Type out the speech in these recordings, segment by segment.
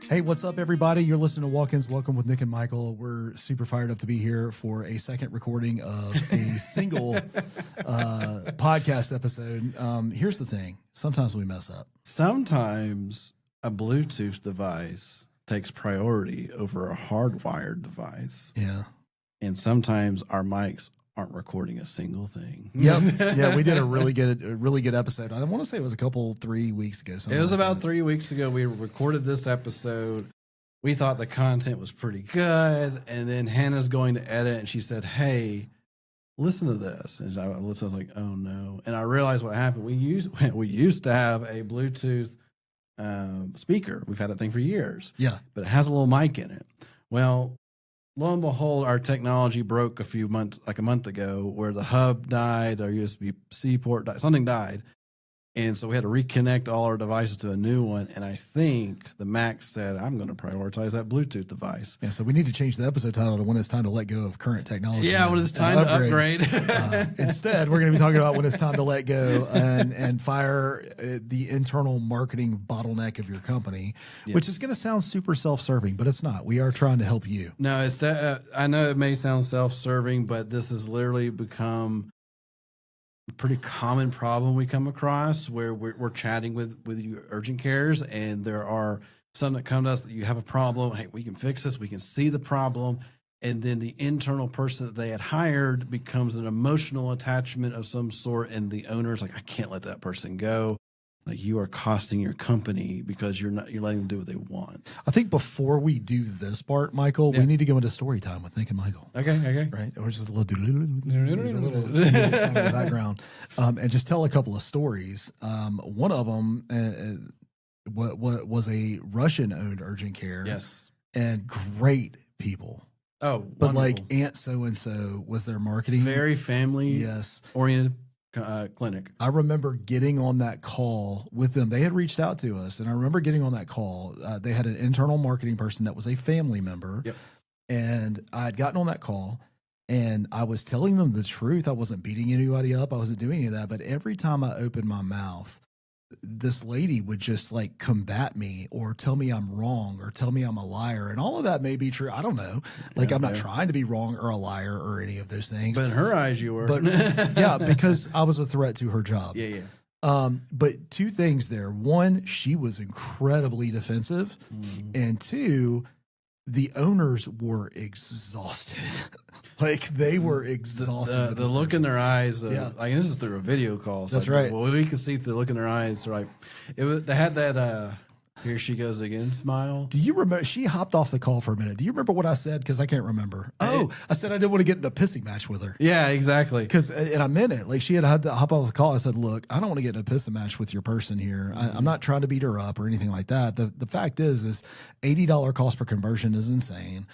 Hey, what's up, everybody? You're listening to Walk-Ins Welcome with Nick and Michael. We're super fired up to be here for a second recording of a single podcast episode. Here's the thing. Sometimes we mess up. Sometimes a Bluetooth device takes priority over a hardwired device. Yeah. And sometimes our mics aren't recording a single thing. Yep. Yeah, we did a really good episode. I want to say it was 3 weeks ago. It was about 3 weeks ago. We recorded this episode. We thought the content was pretty good. And then Hannah's going to edit and she said, hey, listen to this. And I listened, I was like, oh no. And I realized what happened. We used to have a Bluetooth speaker. We've had that thing for years. Yeah. But it has a little mic in it. Well, lo and behold, our technology broke a month ago, where the hub died, our USB-C port died, something died. And so we had to reconnect all our devices to a new one. And I think the Mac said, I'm going to prioritize that Bluetooth device. Yeah, so we need to change the episode title to When It's Time to Let Go of Current Technology. Yeah, when it's time to upgrade. Instead, we're going to be talking about when it's time to let go and fire the internal marketing bottleneck of your company, yes. Which is going to sound super self-serving, but it's not. We are trying to help you. No, it's I know it may sound self-serving, but this has literally become a pretty common problem we come across, where we're chatting with you urgent cares, and there are some that come to us that you have a problem. Hey, we can fix this. We can see the problem. And then the internal person that they had hired becomes an emotional attachment of some sort. And the owner's like, I can't let that person go. Like, you are costing your company because you're letting them do what they want. I think before we do this part, Michael, we need to go into story time with Nick and Michael. Okay. Right? Or just a little music song in the background. And just tell a couple of stories. One of them was a Russian-owned urgent care. Yes. And great people. Oh, but wonderful. Like Aunt So-and-so was their marketing. Very family-oriented. Clinic. I remember getting on that call with them. They had reached out to us, and I remember getting on that call. They had an internal marketing person that was a family member. Yep. And I had gotten on that call, and I was telling them the truth. I wasn't beating anybody up. I wasn't doing any of that. But every time I opened my mouth, this lady would just like combat me or tell me I'm wrong or tell me I'm a liar. And all of that may be true. I don't know. Like, I'm not trying to be wrong or a liar or any of those things. But in her eyes, you were. But yeah, because I was a threat to her job. Yeah. But two things there. One, she was incredibly defensive. And two, the owners were exhausted. Like, they were exhausted. The look in their eyes. Like, this is through a video call. So that's right. Well, we can see the look in their eyes. They're like, they had that, here she goes again smile. Do you remember? She hopped off the call for a minute. Do you remember what I said? Because I can't remember. I said I didn't want to get in a pissing match with her. Yeah, exactly. And I meant it. Like, she had to hop off the call. I said, look, I don't want to get in a pissing match with your person here. I'm not trying to beat her up or anything like that. The fact is $80 cost per conversion is insane.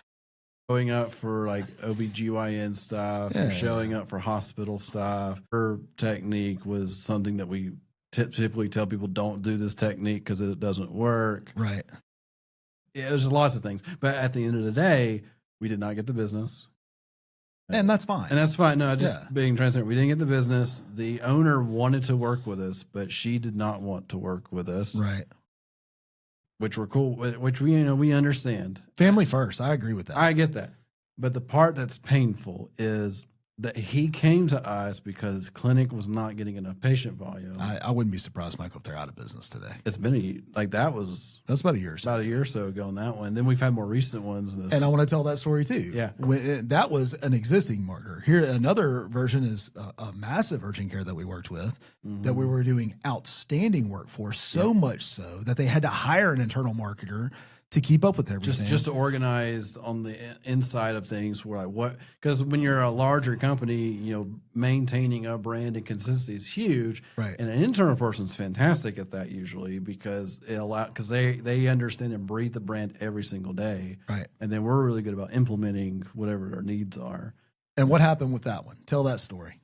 Showing up for like OBGYN stuff, or showing up for hospital stuff. Her technique was something that we typically tell people, don't do this technique because it doesn't work. Right. Yeah, there's lots of things. But at the end of the day, we did not get the business. And that's fine. No, just being transparent. We didn't get the business. The owner wanted to work with us, but she did not want to work with us. Right. Which we're cool, which we understand. Family first. I agree with that. I get that. But the part that's painful is that he came to us because his clinic was not getting enough patient volume. I wouldn't be surprised, Michael, if they're out of business today. It's been that's about a year or so. About a year or so ago on that one. Then we've had more recent ones. And I want to tell that story too. Yeah. That was an existing marketer. Here, another version is a massive urgent care that we worked with that we were doing outstanding work for, so much so that they had to hire an internal marketer to keep up with everything. Just to organize on the inside of things, where because when you're a larger company, maintaining a brand and consistency is huge. Right. And an internal person's fantastic at that usually, because they understand and breathe the brand every single day. Right. And then we're really good about implementing whatever our needs are. And what happened with that one? Tell that story.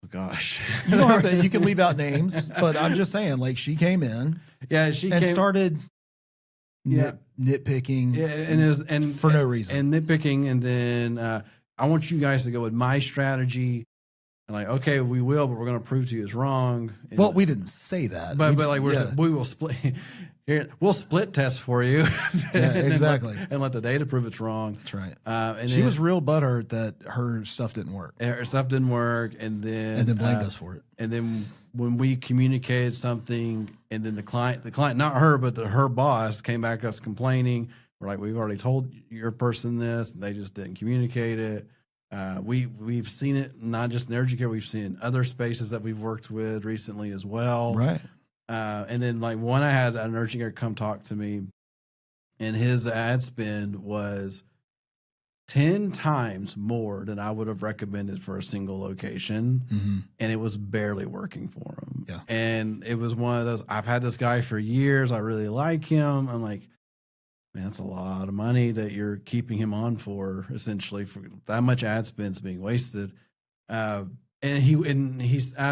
Oh, gosh. You don't have to, you can leave out names, but I'm just saying, like, she came in. Yeah, started nitpicking, for no reason, and nitpicking, and then I want you guys to go with my strategy. And like, okay, we will, but we're going to prove to you it's wrong. And, well, we didn't say that, but we will split. Here, we'll split test for you. Yeah, exactly. And let the data prove it's wrong. That's right. And she was real butthurt that her stuff didn't work. Her stuff didn't work, and then blamed us for it. And then when we communicated something, and then the client, not her, but her boss came back to us complaining. We're like, we've already told your person this, and they just didn't communicate it. We've seen it not just in urgent care, we've seen it in other spaces that we've worked with recently as well. Right. And then like one, I had an urgent care come talk to me, and his ad spend was 10 times more than I would have recommended for a single location. Mm-hmm. And it was barely working for him. Yeah. And it was one of those, I've had this guy for years. I really like him. I'm like, man, that's a lot of money that you're keeping him on for, essentially, for that much ad spend's being wasted. I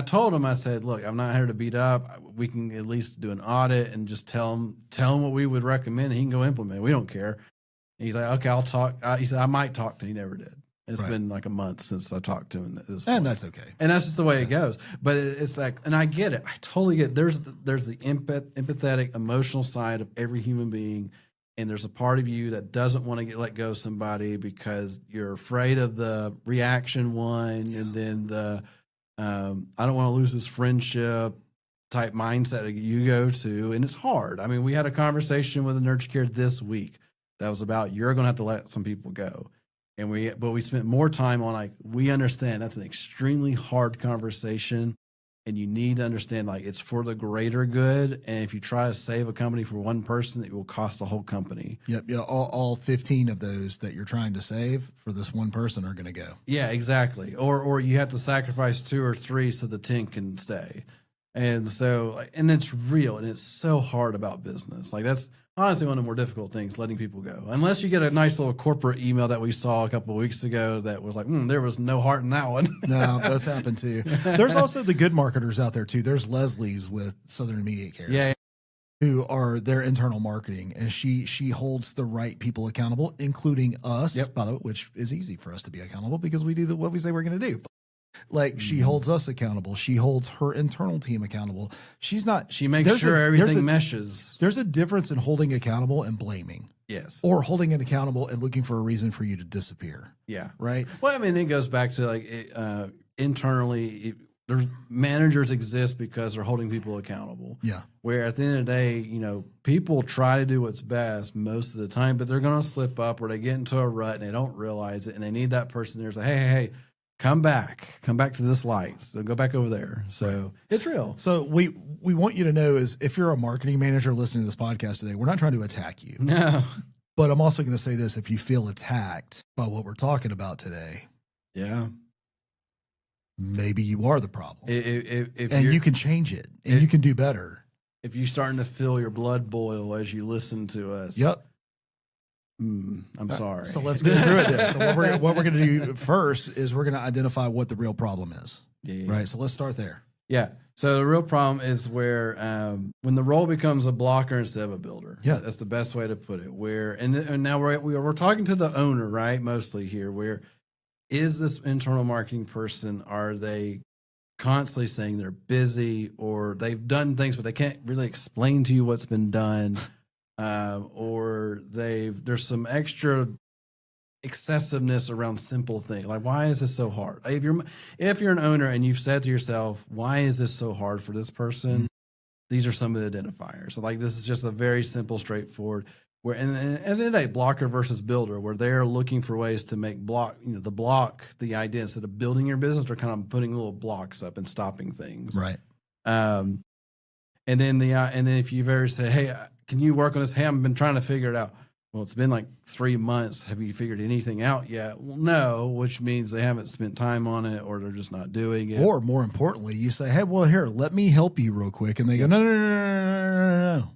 told him, I said, look, I'm not here to beat up. We can at least do an audit and just tell him what we would recommend. He can go implement it. We don't care. And he's like, okay, I'll talk. He said, I might talk to him. He never did. It's been like a month since I talked to him. At this point. And that's okay. And that's just the way it goes. But it's like, and I get it. I totally get it. There's the empathetic, emotional side of every human being. And there's a part of you that doesn't want to let go of somebody because you're afraid of the reaction one. Yeah. And then the, I don't want to lose this friendship type mindset that you go to. And it's hard. I mean, we had a conversation with an urgent care this week that was about, you're going to have to let some people go. And we spent more time on like, we understand that's an extremely hard conversation. And you need to understand, like, it's for the greater good. And if you try to save a company for one person, it will cost the whole company. Yep. Yeah. All 15 of those that you're trying to save for this one person are going to go. Yeah, exactly. Or you have to sacrifice 2 or 3 so the 10 can stay. And so, and it's real. And it's so hard about business. Like, that's honestly one of the more difficult things, letting people go. Unless you get a nice little corporate email that we saw a couple of weeks ago that was like, there was no heart in that one. No, those happen too. There's also the good marketers out there too. There's Leslie's with Southern Immediate Cares. Yeah. Who are their internal marketing, and she holds the right people accountable, including us, Yep. by the way, which is easy for us to be accountable because we do what we say we're going to do. Like, she holds us accountable. She holds her internal team accountable. She makes sure everything meshes. There's a difference in holding accountable and blaming. Yes. Or holding it accountable and looking for a reason for you to disappear. Yeah. Right. Well, I mean, it goes back to like internally, there's managers exist because they're holding people accountable. Yeah. Where at the end of the day, people try to do what's best most of the time, but they're going to slip up or they get into a rut and they don't realize it. And they need that person there to say, hey, come back to this light. So go back over there. So It's real. So we want you to know is if you're a marketing manager listening to this podcast today, we're not trying to attack you. No. But I'm also going to say this, if you feel attacked by what we're talking about today. Yeah. Maybe you are the problem. If you can change it and you can do better. If you're starting to feel your blood boil as you listen to us. Yep. I'm sorry. So let's go through it then. So what we're going to do first is we're going to identify what the real problem is. Yeah. Right. So let's start there. Yeah. So the real problem is where when the role becomes a blocker instead of a builder. Yeah. That's the best way to put it. And now we're talking to the owner, right? Mostly here, where is this internal marketing person? Are they constantly saying they're busy, or they've done things but they can't really explain to you what's been done? Or there's some extra excessiveness around simple things. Like, why is this so hard? If you're an owner and you've said to yourself, why is this so hard for this person? Mm-hmm. These are some of the identifiers. So like, this is just a very simple, straightforward, where, and at the end of the day, blocker versus builder, where they're looking for ways to make the idea, instead of building your business, they're kind of putting little blocks up and stopping things. Right. And then if you've ever said, hey, can you work on this? Hey, I've been trying to figure it out. Well, it's been like 3 months. Have you figured anything out yet? Well, no, which means they haven't spent time on it, or they're just not doing it. Or more importantly, you say, hey, well, here, let me help you real quick. And they go, no.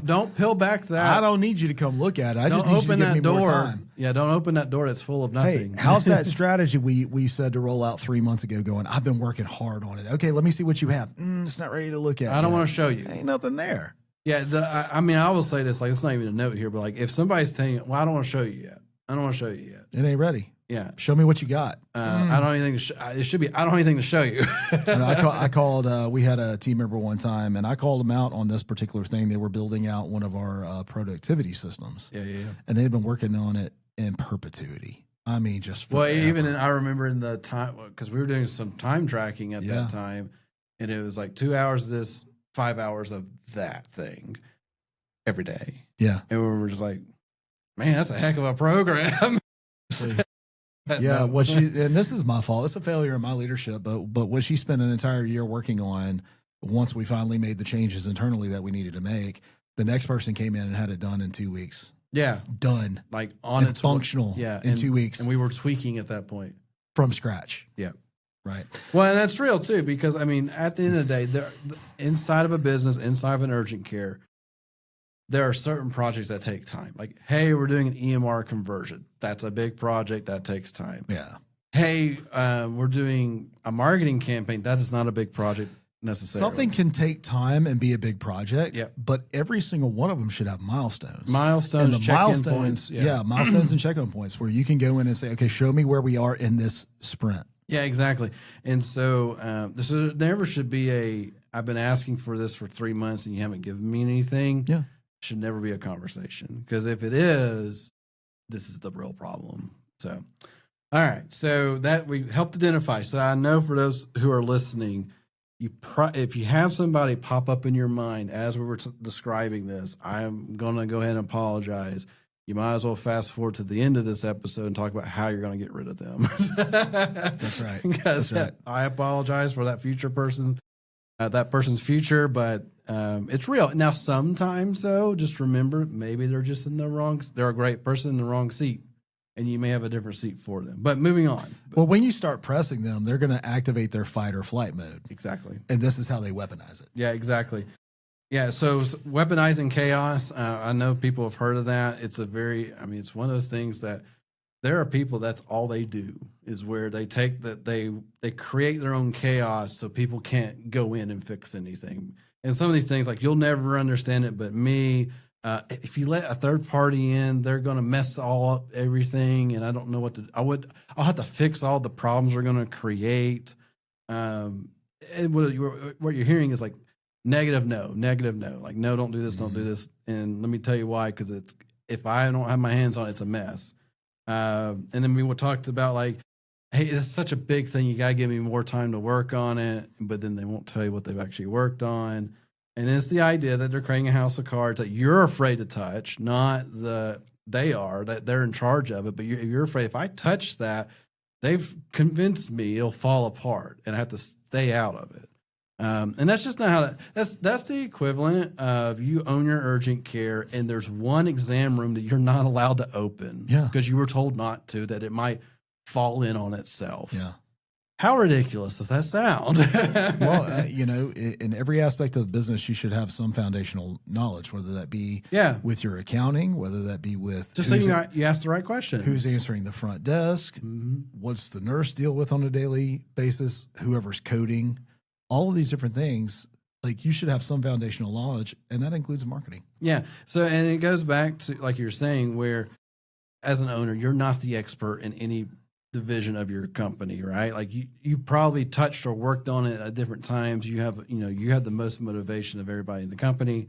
Don't peel back that. I don't need you to come look at it. I just need you to give me more time. Yeah, don't open that door that's full of nothing. Hey, how's that strategy we said to roll out 3 months ago going, I've been working hard on it. Okay, let me see what you have. It's not ready to look at. I don't want to show you. Ain't nothing there. Yeah, I will say this, like, it's not even a note here, but like, if somebody's telling you, well, I don't want to show you yet. It ain't ready. Yeah. Show me what you got. I don't have anything to it should be, I don't have anything to show you. And I called, we had a team member one time, and I called them out on this particular thing. They were building out one of our productivity systems. Yeah. And they'd been working on it in perpetuity. I mean, just Well, forever. I remember in the time, because we were doing some time tracking at that time, and it was like 2 hours of this, 5 hours of that thing every day. Yeah. And we were just like, man, that's a heck of a program. Yeah, and this is my fault. It's a failure in my leadership, but what she spent an entire year working on, once we finally made the changes internally that we needed to make, the next person came in and had it done in 2 weeks. Yeah. Done. Like on and its functional in 2 weeks. And we were tweaking at that point. From scratch. Yeah. Right. Well, and that's real too, because I mean, at the end of the day, inside of a business, inside of an urgent care, there are certain projects that take time. Like, hey, we're doing an EMR conversion. That's a big project that takes time. Yeah. Hey, we're doing a marketing campaign. That is not a big project necessarily. Something can take time and be a big project. Yep. But every single one of them should have milestones. Milestones, and the check-in milestones, points. yeah, milestones and check-in points where you can go in and say, okay, show me where we are in this sprint. Yeah, exactly. And so this never should be I've been asking for this for 3 months and you haven't given me anything. Yeah. Should never be a conversation, because if it is, this is the real problem. So, all right. So that we helped identify. So I know for those who are listening, if you have somebody pop up in your mind as we were describing this, I'm going to go ahead and apologize. You might as well fast forward to the end of this episode and talk about how you're going to get rid of them. That's right. Because That's right. I apologize for that future person, that person's future, but it's real. Now, sometimes though, just remember, maybe they're just they're a great person in the wrong seat, and you may have a different seat for them. But moving on. Well, when you start pressing them, they're going to activate their fight or flight mode. Exactly. And this is how they weaponize it. Yeah, exactly. Yeah, so weaponizing chaos, I know people have heard of that. It's it's one of those things that there are people, that's all they do, is where they take that, they create their own chaos so people can't go in and fix anything. And some of these things, like, you'll never understand it but me. If you let a third party in, they're going to mess all up everything, and I don't know what I'll have to fix all the problems we're going to create. And what you're hearing is like, negative no. Like, no, don't do this, don't do this. And let me tell you why, because if I don't have my hands on it, it's a mess. And then we talked about, like, hey, it's such a big thing, you got to give me more time to work on it. But then they won't tell you what they've actually worked on. And it's the idea that they're creating a house of cards that you're afraid to touch, not that they're in charge of it. But you're afraid, if I touch that, they've convinced me it'll fall apart and I have to stay out of it. And that's just not how that's the equivalent of you own your urgent care and there's one exam room that you're not allowed to open because you were told not to, that it might fall in on itself. Yeah. How ridiculous does that sound? Well, in every aspect of business, you should have some foundational knowledge, whether that be with your accounting, whether that be with just so you ask the right question. Who's answering the front desk? Mm-hmm. What's the nurse deal with on a daily basis? Whoever's coding, all of these different things. Like, you should have some foundational knowledge, and that includes marketing. Yeah. So, and it goes back to, like you're saying, where as an owner, you're not the expert in any division of your company, right? Like, you probably touched or worked on it at different times. You have the most motivation of everybody in the company,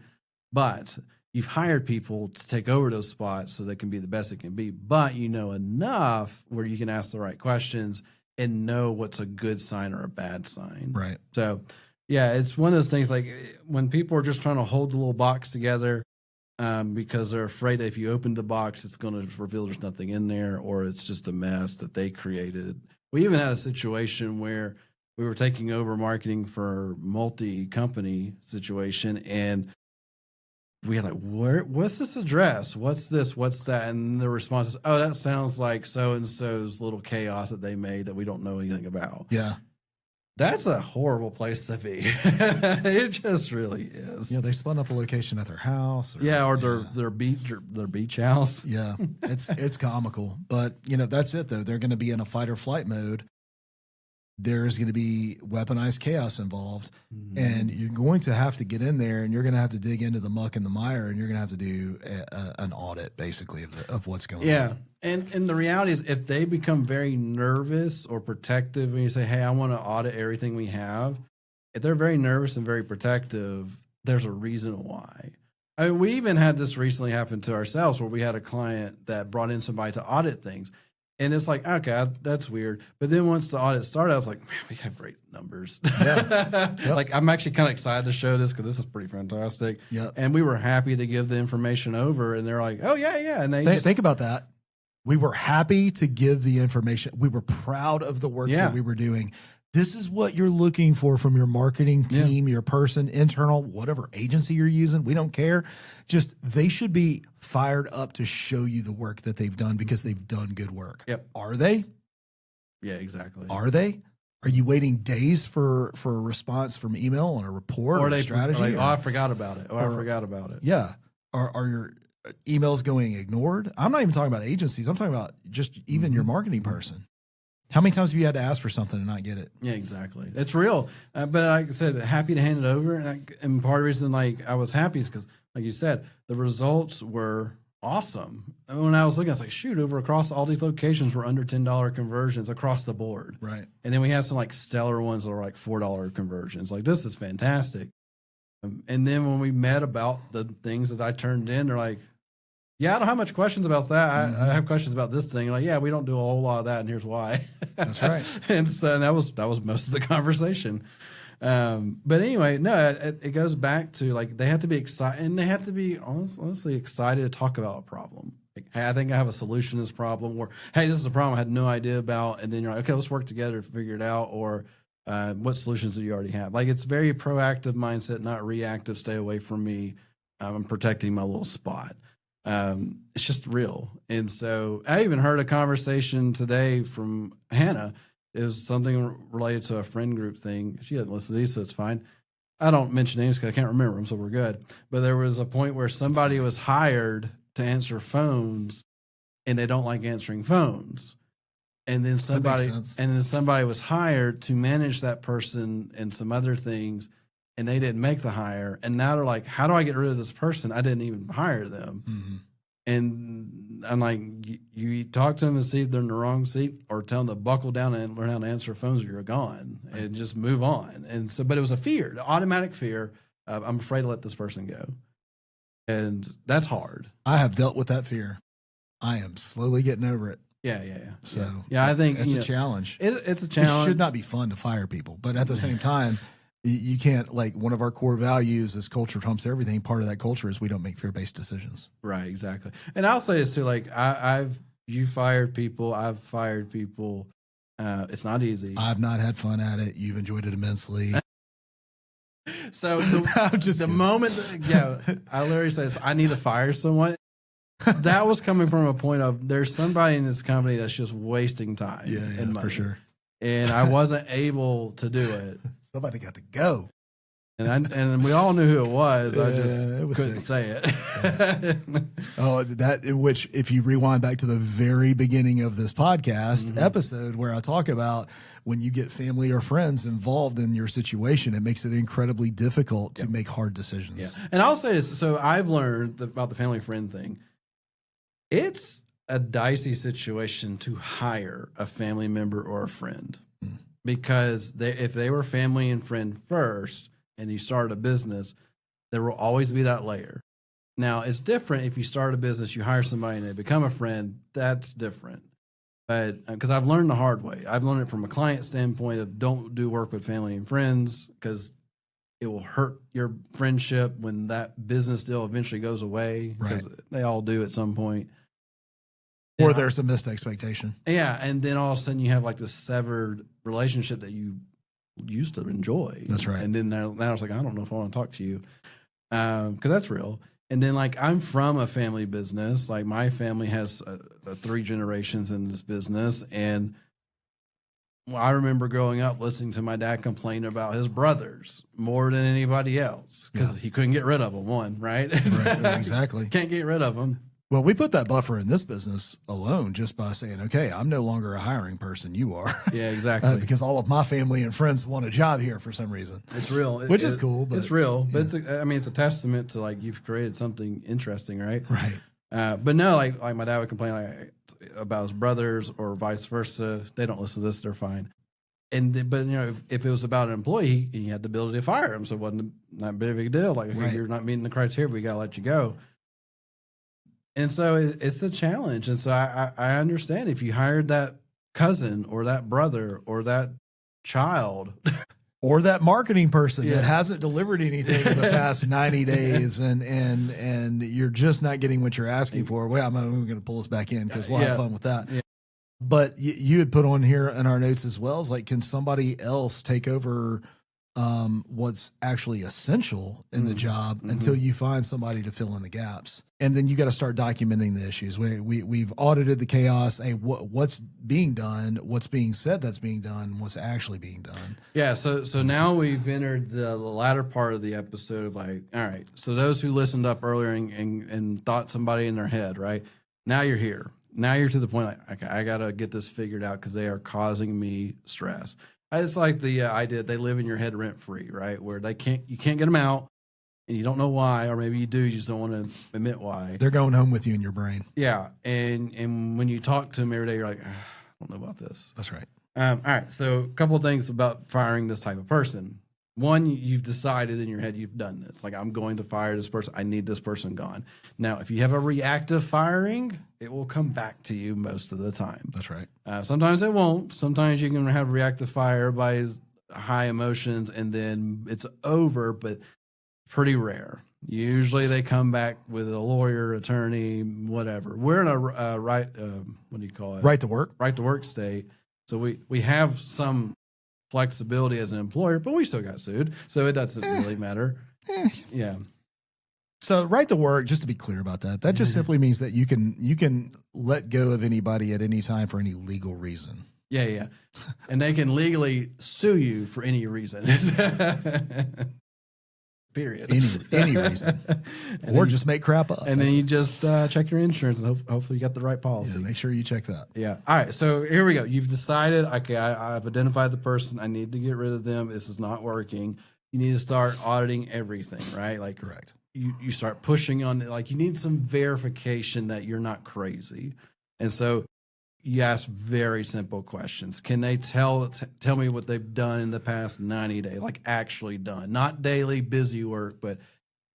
but you've hired people to take over those spots so they can be the best it can be. But you know enough where you can ask the right questions and know what's a good sign or a bad sign. Right. So, yeah, it's one of those things, like, when people are just trying to hold the little box together, because they're afraid that if you open the box, it's going to reveal there's nothing in there, or it's just a mess that they created. We even had a situation where we were taking over marketing for multi-company situation, and we had like, what's this address? What's this? What's that? And the response is, oh, that sounds like so-and-so's little chaos that they made that we don't know anything about. Yeah. That's a horrible place to be. It just really is. Yeah, they spun up a location at their house. Or their beach house. Yeah, it's comical. But, that's it, though. They're going to be in a fight or flight mode. there's going to be weaponized chaos involved, and you're going to have to get in there, and you're going to have to dig into the muck and the mire, and you're going to have to do an audit basically of what's going on. Yeah. And the reality is, if they become very nervous or protective when you say, hey, I want to audit everything we have, if they're very nervous and very protective, there's a reason why. I mean, we even had this recently happen to ourselves where we had a client that brought in somebody to audit things. And it's like, okay, that's weird. But then once the audit started, I was like, man, we have great numbers. Yeah. Yep. Like, I'm actually kind of excited to show this because this is pretty fantastic. Yep. And we were happy to give the information over. And they're like, oh, yeah. And they think about that. We were happy to give the information. We were proud of the work that we were doing. This is what you're looking for from your marketing team, your person, internal, whatever agency you're using. We don't care. Just they should be fired up to show you the work that they've done because they've done good work. Yep. Are they? Yeah, exactly. Are they? Are you waiting days for a response from email on a report or a strategy? Like, I forgot about it. I forgot about it. Yeah. Are your emails going ignored? I'm not even talking about agencies. I'm talking about just even your marketing person. How many times have you had to ask for something and not get it? Yeah, exactly. It's real. But like I said, happy to hand it over. And part of the reason I was happy is because, like you said, the results were awesome. And when I was looking, I was like, shoot, across all these locations were under $10 conversions across the board. Right. And then we have some stellar ones that are $4 conversions. This is fantastic. And then when we met about the things that I turned in, they're like, yeah, I don't have much questions about that. I have questions about this thing. Yeah, we don't do a whole lot of that, and here's why. That's right. And so that was most of the conversation. But anyway, no, it goes back to they have to be excited, and they have to be honestly excited to talk about a problem. Hey, I think I have a solution to this problem, or hey, this is a problem I had no idea about, and then you're like, okay, let's work together to figure it out, or what solutions do you already have? It's very proactive mindset, not reactive. Stay away from me. I'm protecting my little spot. It's just real. And so I even heard a conversation today from Hannah. It was something related to a friend group thing. She hadn't listened to these, so it's fine. I don't mention names because I can't remember them, so we're good. But there was a point where somebody was hired to answer phones, and they don't like answering phones. And then somebody was hired to manage that person and some other things, and they didn't make the hire. And now they're like, how do I get rid of this person? I didn't even hire them. Mm-hmm. And I'm like, you talk to them and see if they're in the wrong seat, or tell them to buckle down and learn how to answer phones, or you're gone, and just move on. And so, but it was a fear, the automatic fear of, I'm afraid to let this person go. And that's hard. I have dealt with that fear. I am slowly getting over it. Yeah. So I think it's a challenge. It's a challenge. It should not be fun to fire people, but at the same time, you can't, one of our core values is culture trumps everything. Part of that culture is we don't make fear-based decisions. Right, exactly. And I'll say this too, you fired people, I've fired people. It's not easy. I've not had fun at it. You've enjoyed it immensely. So the moment, I literally says, I need to fire someone. That was coming from a point of, there's somebody in this company that's just wasting time and money. For sure. And I wasn't able to do it. Somebody got to go. And we all knew who it was. I just couldn't say it. That in which, if you rewind back to the very beginning of this podcast episode, where I talk about when you get family or friends involved in your situation, it makes it incredibly difficult to make hard decisions. Yeah. And I'll say this. So I've learned about the family friend thing. It's a dicey situation to hire a family member or a friend. Because if they were family and friend first and you started a business, there will always be that layer. Now, it's different if you start a business, you hire somebody and they become a friend. That's different. But because I've learned the hard way. I've learned it from a client standpoint of don't do work with family and friends because it will hurt your friendship when that business deal eventually goes away. Because they all do at some point. Or there's a missed expectation. Yeah, and then all of a sudden you have this severed relationship that you used to enjoy. That's right. And then now it's I don't know if I want to talk to you because that's real. And then I'm from a family business. My family has 3 generations in this business. And I remember growing up listening to my dad complain about his brothers more than anybody else because he couldn't get rid of them, right? Right, exactly. Can't get rid of them. Well, we put that buffer in this business alone just by saying, okay, I'm no longer a hiring person. You are. Yeah, exactly. Because all of my family and friends want a job here for some reason. It's real. Which is cool. But, it's real. But yeah. it's a testament to like you've created something interesting, right? Right. But no, like my dad would complain about his brothers or vice versa. They don't listen to this. They're fine. But if it was about an employee, he had the ability to fire him. So it wasn't that big of a deal. Like, hey, you're not meeting the criteria, we got to let you go. And so it's the challenge. And so I understand if you hired that cousin or that brother or that child or that marketing person that hasn't delivered anything in the past 90 days and you're just not getting what you're asking for. Well, I'm going to pull us back in because we'll have fun with that. Yeah. But you had put on here in our notes as well, is like, can somebody else take over what's actually essential in the job until you find somebody to fill in the gaps? And then you got to start documenting the issues. We've audited the chaos. Hey, what's being done, what's being said that's being done, what's actually being done. Yeah. So now we've entered the latter part of the episode of like, all right, so those who listened up earlier and thought somebody in their head, right? Now you're here. Now you're to the point like, okay, I got to get this figured out because they are causing me stress. It's like the idea they live in your head rent free, right? Where you can't get them out and you don't know why, or maybe you do, you just don't want to admit why. They're going home with you in your brain. Yeah. And when you talk to them every day, you're like, I don't know about this. That's right. All right. So a couple of things about firing this type of person. One, you've decided in your head you've done this. Like, I'm going to fire this person. I need this person gone. Now, if you have a reactive firing, it will come back to you most of the time. That's right. Sometimes it won't. Sometimes you can have reactive fire by high emotions and then it's over, but pretty rare. Usually they come back with a lawyer, attorney, whatever. We're in a what do you call it? Right to work. Right to work state. So we have some flexibility as an employer, but we still got sued, so it doesn't really matter. Yeah. So right to work, just to be clear about that just simply means that you can let go of anybody at any time for any legal reason. Yeah. And they can legally sue you for any reason. Period. Any reason. Or just make crap up. And then you just check your insurance and hopefully you got the right policy. Yeah, make sure you check that. Yeah. All right. So here we go. You've decided, okay, I've identified the person. I need to get rid of them. This is not working. You need to start auditing everything, right? Like, correct. You start pushing on, like, you need some verification that you're not crazy. And so you ask very simple questions. Can they tell me what they've done in the past 90 days, like actually done, not daily busy work, but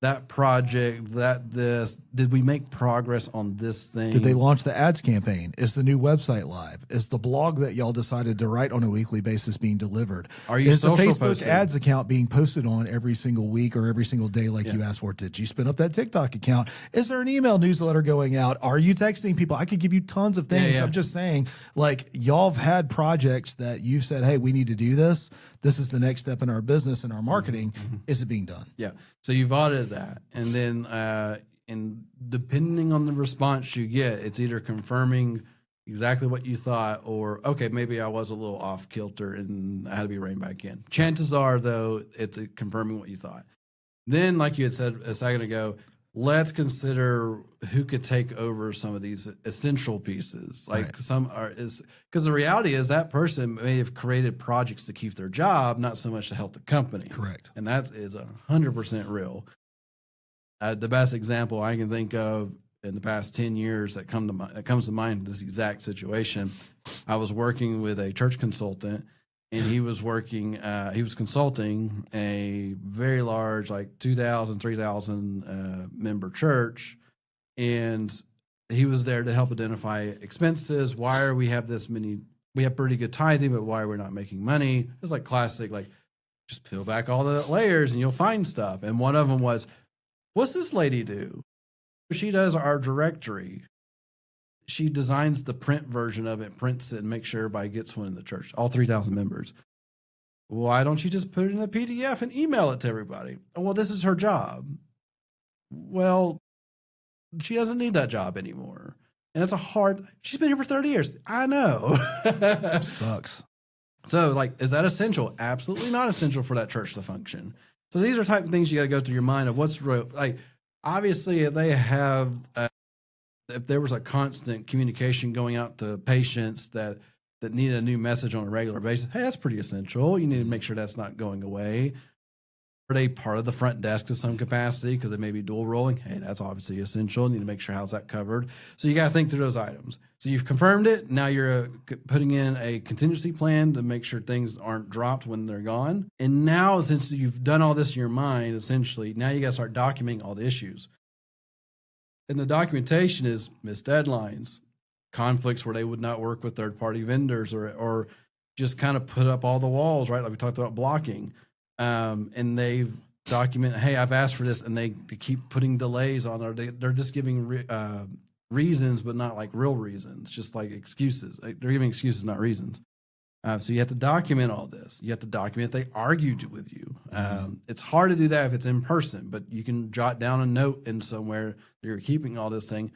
that project, did we make progress on this thing? Did they launch the ads campaign? Is the new website live? Is the blog that y'all decided to write on a weekly basis being delivered? Is the Facebook posting? ads account being posted on every single week or every single day like you asked for? Did you spin up that TikTok account? Is there an email newsletter going out? Are you texting people? I could give you tons of things. I'm just saying, like, y'all have had projects that you said, hey, we need to do this. This is the next step in our business and our marketing. Is it being done? Yeah. So you've audited that. And then, and depending on the response you get, it's either confirming exactly what you thought or, okay, maybe I was a little off kilter and I had to be reined back in. Chances are, though, it's confirming what you thought. Then, like you had said a second ago, let's consider who could take over some of these essential pieces. Like because the reality is that person may have created projects to keep their job, not so much to help the company. Correct. And that is 100% real. The best example I can think of in the past 10 years that comes to mind in this exact situation, I was working with a church consultant. And he was consulting a very large, like 2,000, 3,000 member church. And he was there to help identify expenses. Why are we have this many? We have pretty good tithing, but why are we not making money? It's like classic, like, just peel back all the layers and you'll find stuff. And one of them was, what's this lady do? She does our directory. She designs the print version of it, prints it, and makes sure everybody gets one in the church, all 3,000 members. Why don't you just put it in a PDF and email it to everybody? Well, this is her job. Well, she doesn't need that job anymore. And she's been here for 30 years. I know. Sucks. So, like, is that essential? Absolutely not essential for that church to function. So these are type of things you got to go through your mind of what's real. Like, obviously, if they have if there was a constant communication going out to patients that needed a new message on a regular basis, hey, that's pretty essential. You need to make sure that's not going away. Are they part of the front desk to some capacity because they may be dual rolling? Hey, that's obviously essential. You need to make sure how's that covered. So you got to think through those items. So you've confirmed it. Now you're putting in a contingency plan to make sure things aren't dropped when they're gone. And now, essentially, you've done all this in your mind. Essentially, now you got to start documenting all the issues. And the documentation is missed deadlines, conflicts where they would not work with third-party vendors, or just kind of put up all the walls, right? Like we talked about blocking. And they've documented, hey, I've asked for this, and they keep putting delays on, or they're just giving reasons, but not like real reasons, just like excuses. They're giving excuses, not reasons. So you have to document all this. You have to document if they argued with you. It's hard to do that if it's in person, but you can jot down a note in somewhere that you're keeping all this thing.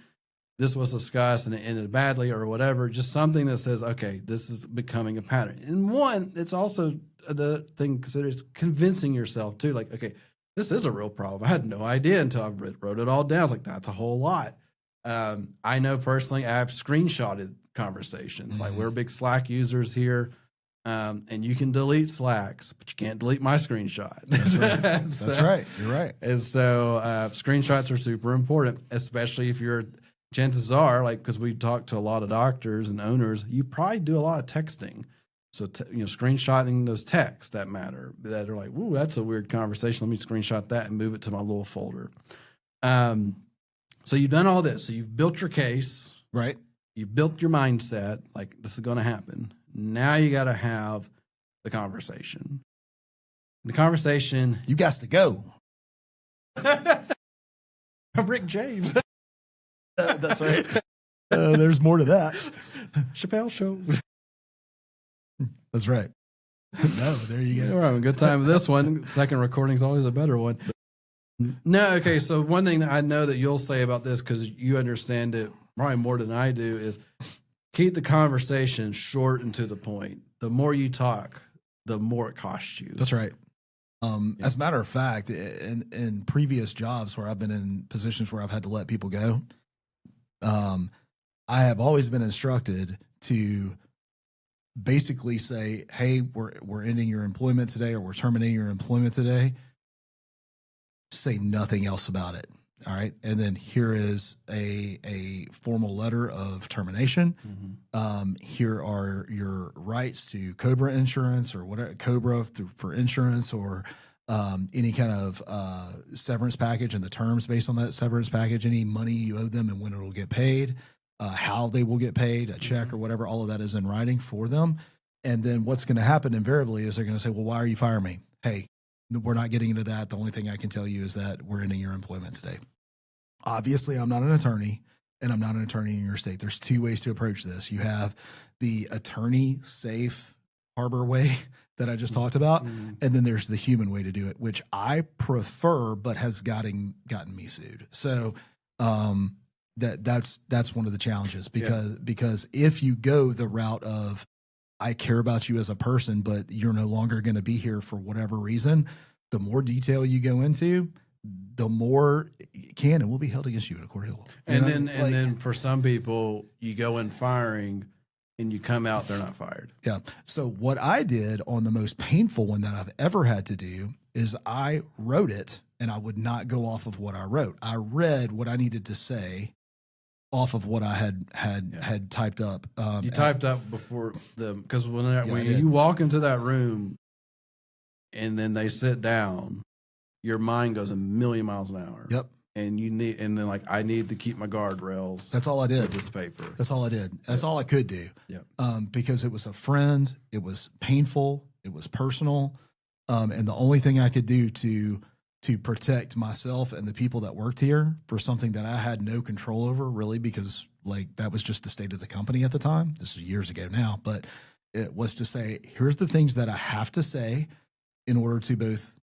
This was discussed and it ended badly or whatever, just something that says, okay, this is becoming a pattern. And one, it's also the thing considered, it's convincing yourself too. Like, okay, this is a real problem. I had no idea until I wrote it all down. I was like, that's a whole lot. I know personally, I've screenshotted conversations. Like we're big Slack users here. And you can delete Slacks, but you can't delete my screenshot. That's right. That's right. You're right. And so screenshots are super important, especially if you're, chances are, like, because we talk to a lot of doctors and owners, you probably do a lot of texting. So, screenshotting those texts that matter, that are like, ooh, that's a weird conversation. Let me screenshot that and move it to my little folder. So you've done all this. So you've built your case. Right. You've built your mindset. Like, this is going to happen. Now you got to have the conversation. The conversation. You got to go. Rick James. That's right. There's more to that. Chappelle Show. That's right. No, there you go. We're having a good time with this one. Second recording is always a better one. No, okay. So one thing that I know that you'll say about this, because you understand it probably more than I do, is keep the conversation short and to the point. The more you talk, the more it costs you. That's right. As a matter of fact, in previous jobs where I've been in positions where I've had to let people go, I have always been instructed to basically say, hey, we're ending your employment today, or we're terminating your employment today. Say nothing else about it. All right. And then here is a formal letter of termination. Here are your rights to COBRA insurance, or whatever, COBRA for insurance, or any kind of severance package and the terms based on that severance package, any money you owe them and when it will get paid, how they will get paid, a check or whatever. All of that is in writing for them. And then what's going to happen invariably is they're going to say, well, why are you firing me? Hey, we're not getting into that. The only thing I can tell you is that we're ending your employment today. Obviously, I'm not an attorney, and I'm not an attorney in your state. There's two ways to approach this. You have the attorney safe harbor way that I just talked about, and then there's the human way to do it, which I prefer, but has gotten me sued. So that's one of the challenges, because if you go the route of, I care about you as a person, but you're no longer going to be here for whatever reason, the more detail you go into, the more it can and will be held against you in a court of law. And then for some people, you go in firing and you come out, they're not fired. Yeah. So what I did on the most painful one that I've ever had to do is I wrote it, and I would not go off of what I wrote. I read what I needed to say off of what I had typed up. You typed up before because when you walk into that room and then they sit down, your mind goes a million miles an hour. Yep. And then I need to keep my guardrails. That's all I did. With this paper. That's all I did. That's all I could do. Yeah. Because it was a friend. It was painful. It was personal. And the only thing I could do to protect myself and the people that worked here for something that I had no control over, really, because that was just the state of the company at the time. This is years ago now, but it was to say, here's the things that I have to say in order to both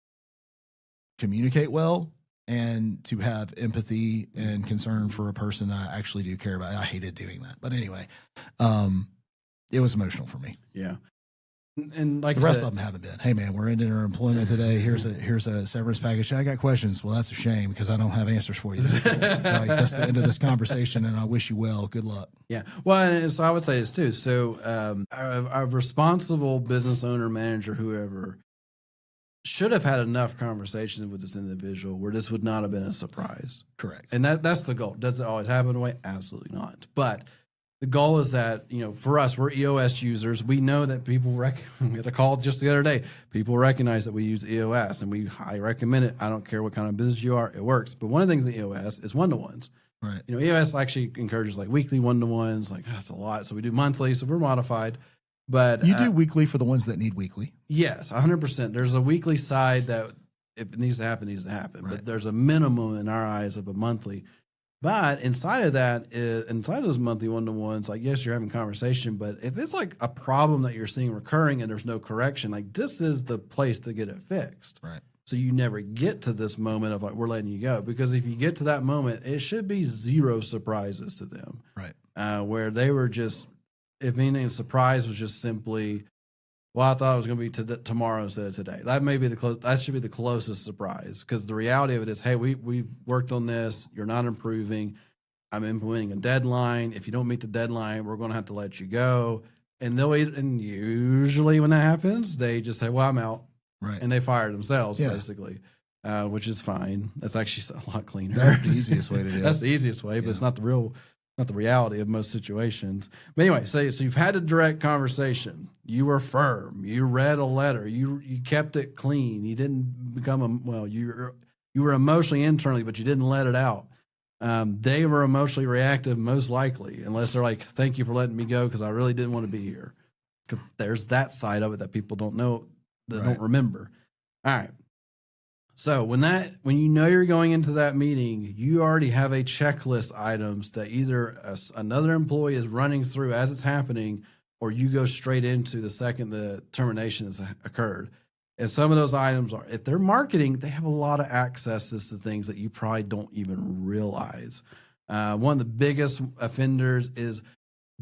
communicate well and to have empathy and concern for a person that I actually do care about. I hated doing that, but anyway, it was emotional for me. Yeah. And like The I rest said, of them haven't been. Hey man, we're ending our employment today. Here's a severance package. I got questions. Well, that's a shame because I don't have answers for you. Like, that's the end of this conversation, and I wish you well. Good luck. yeah. Well, and so I would say this too. So a responsible business owner, manager, whoever should have had enough conversations with this individual where this would not have been a surprise. Correct. And that's the goal. Does it always happen away? Absolutely not. But the goal is that, for us, we're EOS users. We know that people we had a call just the other day. People recognize that we use EOS, and I recommend it. I don't care what kind of business you are, it works. But one of the things in EOS is one-to-ones. Right. EOS actually encourages like weekly one-to-ones. Like that's a lot. So we do monthly. So we're modified. But you do weekly for the ones that need weekly. Yes, 100%. There's a weekly side that if it needs to happen, it needs to happen. Right. But there's a minimum in our eyes of a monthly. But inside of that, inside of those monthly one-to-ones, like, yes, you're having conversation, but if it's like a problem that you're seeing recurring and there's no correction, like this is the place to get it fixed. Right. So you never get to this moment of like, we're letting you go. Because if you get to that moment, it should be zero surprises to them. Right. Where they were just, if anything, surprise was just simply, well, I thought it was going to be tomorrow instead of today. That may be that should be the closest surprise, because the reality of it is, hey, we worked on this. You're not improving. I'm implementing a deadline. If you don't meet the deadline, we're going to have to let you go. And usually when that happens, they just say, well, I'm out. Right. And they fire themselves, basically, which is fine. That's actually a lot cleaner. That's the easiest way to do it. That's the easiest way, but it's not the reality of most situations. But anyway, so you've had a direct conversation. You were firm. You read a letter. You kept it clean. You didn't become you were emotionally internally, but you didn't let it out. They were emotionally reactive, most likely, unless they're like, "Thank you for letting me go because I really didn't want to be here." 'Cause there's that side of it that people don't know, don't remember. All right. So when you're going into that meeting, you already have a checklist items that either another employee is running through as it's happening, or you go straight into the second the termination has occurred. And some of those items are, if they're marketing, they have a lot of accesses to things that you probably don't even realize. One of the biggest offenders is,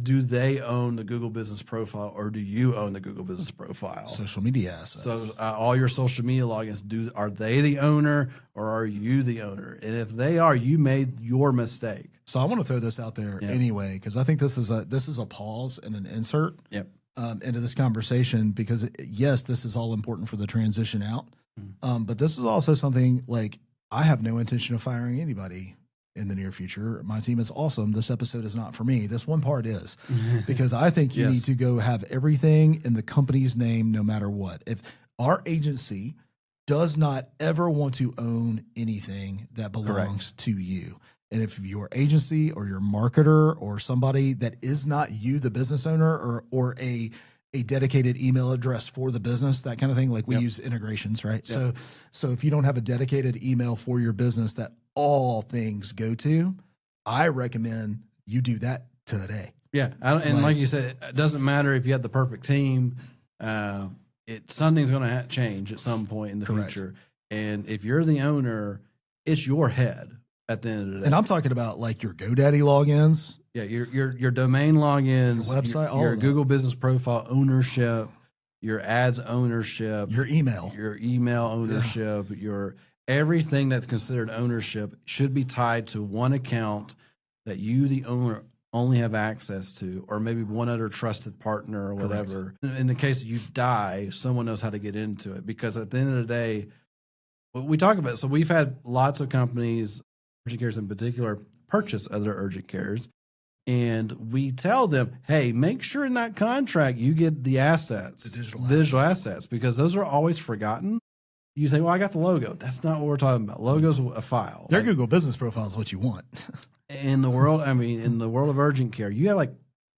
do they own the Google Business Profile, or do you own the Google Business Profile? Social media assets. So all your social media logins, are they the owner or are you the owner? And if they are, you made your mistake. So I want to throw this out there anyway, because I think this is a pause and an insert into this conversation, because yes, this is all important for the transition out. But this is also something like, I have no intention of firing anybody in the near future. My team is awesome. This episode is not for me. This one part is, because I think you need to go have everything in the company's name, no matter what. If our agency does not ever want to own anything that belongs to you, and if your agency or your marketer or somebody that is not you, the business owner, or a dedicated email address for the business, that kind of thing, like we use integrations, right? So if you don't have a dedicated email for your business that all things go to, I recommend you do that today. Yeah. Like you said, it doesn't matter if you have the perfect team. Something's going to change at some point in the future. And if you're the owner, it's your head at the end of the day. And I'm talking about like your GoDaddy logins. Yeah. Your domain logins, your website, your Google Business Profile ownership, your ads ownership, your email ownership, your everything that's considered ownership should be tied to one account that you, the owner, only have access to, or maybe one other trusted partner or whatever. In the case that you die, someone knows how to get into it, because at the end of the day, what we talk about, so we've had lots of companies, urgent cares in particular, purchase other urgent cares. And we tell them, hey, make sure in that contract you get the assets, the digital assets, because those are always forgotten. You say, well, I got the logo. That's not what we're talking about. Logo's a file. Their Google Business Profile is what you want. In the world of urgent care, you have like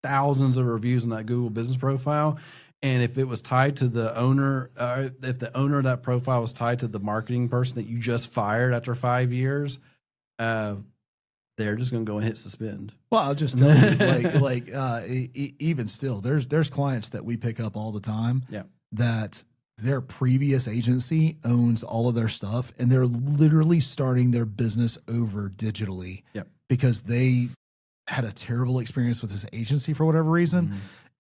thousands of reviews in that Google Business Profile. And if it was tied to the owner, if the owner of that profile was tied to the marketing person that you just fired after 5 years, they're just going to go and hit suspend. Well, I'll just tell you, even still, there's clients that we pick up all the time that their previous agency owns all of their stuff, and they're literally starting their business over digitally because they had a terrible experience with this agency for whatever reason.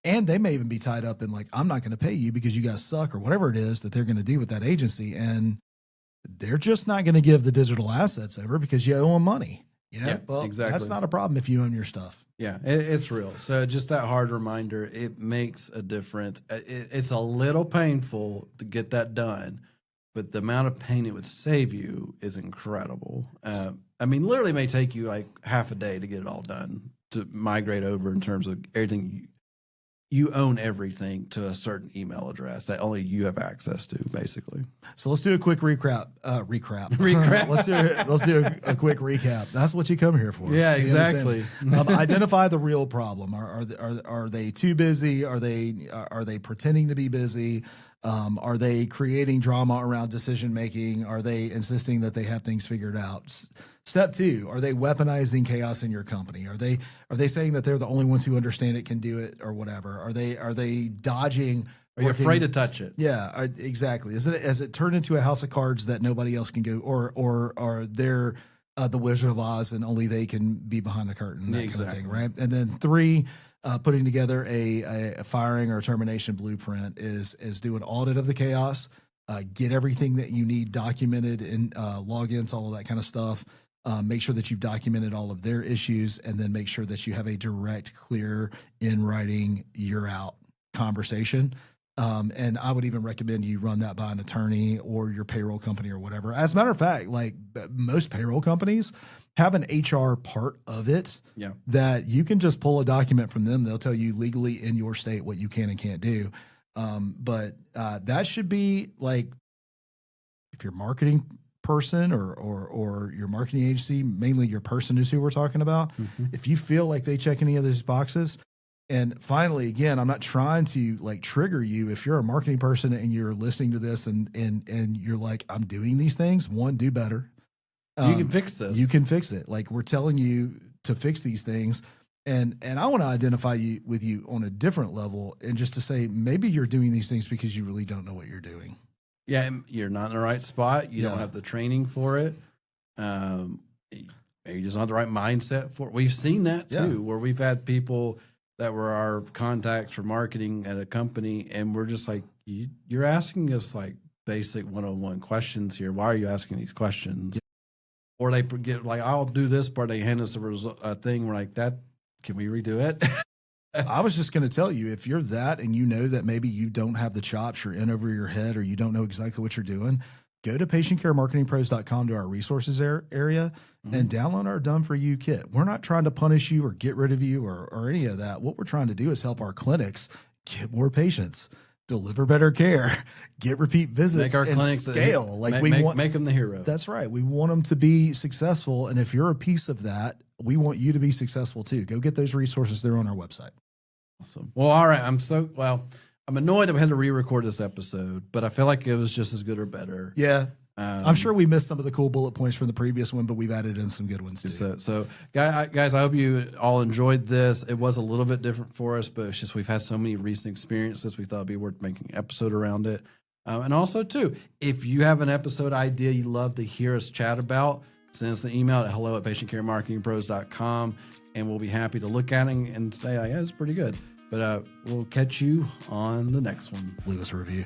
And they may even be tied up in like, I'm not going to pay you because you guys suck or whatever it is that they're going to do with that agency. And they're just not going to give the digital assets over because you owe them money. You know, Yeah, well, exactly. That's not a problem if you own your stuff. Yeah, it's real. So just that hard reminder, it makes a difference. It's a little painful to get that done, but the amount of pain it would save you is incredible. I mean, literally may take you like half a day to get it all done, to migrate over in terms of everything. You own everything to a certain email address that only you have access to, basically. So let's do a quick recap. let's do a quick recap. That's what you come here for. Yeah, exactly. Identify the real problem. Are they too busy? Are they pretending to be busy? Are they creating drama around decision making? Are they insisting that they have things figured out? Step 2, are they weaponizing chaos in your company? Are they saying that they're the only ones who understand it, can do it, or whatever? Are they dodging? Are you afraid to touch it? Yeah, exactly. Has it turned into a house of cards that nobody else can go, or they're the Wizard of Oz and only they can be behind the curtain? That kind of thing, right? And then 3. Putting together a firing or termination blueprint is do an audit of the chaos, get everything that you need documented in logins, all of that kind of stuff. Make sure that you've documented all of their issues, and then make sure that you have a direct, clear, in writing, you're out conversation. And I would even recommend you run that by an attorney or your payroll company or whatever. As a matter of fact, like most payroll companies have an HR part of it that you can just pull a document from them. They'll tell you legally in your state what you can and can't do. But that should be like, if you're marketing person or your marketing agency, mainly your person is who we're talking about. Mm-hmm. If you feel like they check any of these boxes. And finally, again, I'm not trying to like trigger you. If you're a marketing person and you're listening to this and you're like, I'm doing these things, one, do better. You can fix this. You can fix it. Like, we're telling you to fix these things. And I want to identify with you on a different level, and just to say, maybe you're doing these things because you really don't know what you're doing. Yeah, you're not in the right spot. You don't have the training for it. You just don't have the right mindset for it. We've seen that too, where we've had people that were our contacts for marketing at a company, and we're just like, you're asking us like basic 101 questions here. Why are you asking these questions? Or they get like, I'll do this part. They hand us a thing. We're like, that, can we redo it? I was just going to tell you, if you're that and you know that maybe you don't have the chops, you're in over your head, or you don't know exactly what you're doing, go to patientcaremarketingpros.com to our resources area and download our Done For You kit. We're not trying to punish you or get rid of you or any of that. What we're trying to do is help our clinics get more patients, deliver better care, get repeat visits, make our clinics scale. Make them the hero. That's right. We want them to be successful. And if you're a piece of that, we want you to be successful too. Go get those resources. They're on our website. Awesome. Well, all right. I'm annoyed that we had to re-record this episode, but I feel like it was just as good or better. Yeah. I'm sure we missed some of the cool bullet points from the previous one, but we've added in some good ones too. So guys, I hope you all enjoyed this. It was a little bit different for us, but it's just we've had so many recent experiences. We thought it'd be worth making an episode around it. And also too, if you have an episode idea you'd love to hear us chat about, send us an email at hello@patientcaremarketingpros.com, and we'll be happy to look at it and say, yeah, it's pretty good. But we'll catch you on the next one. Leave us a review.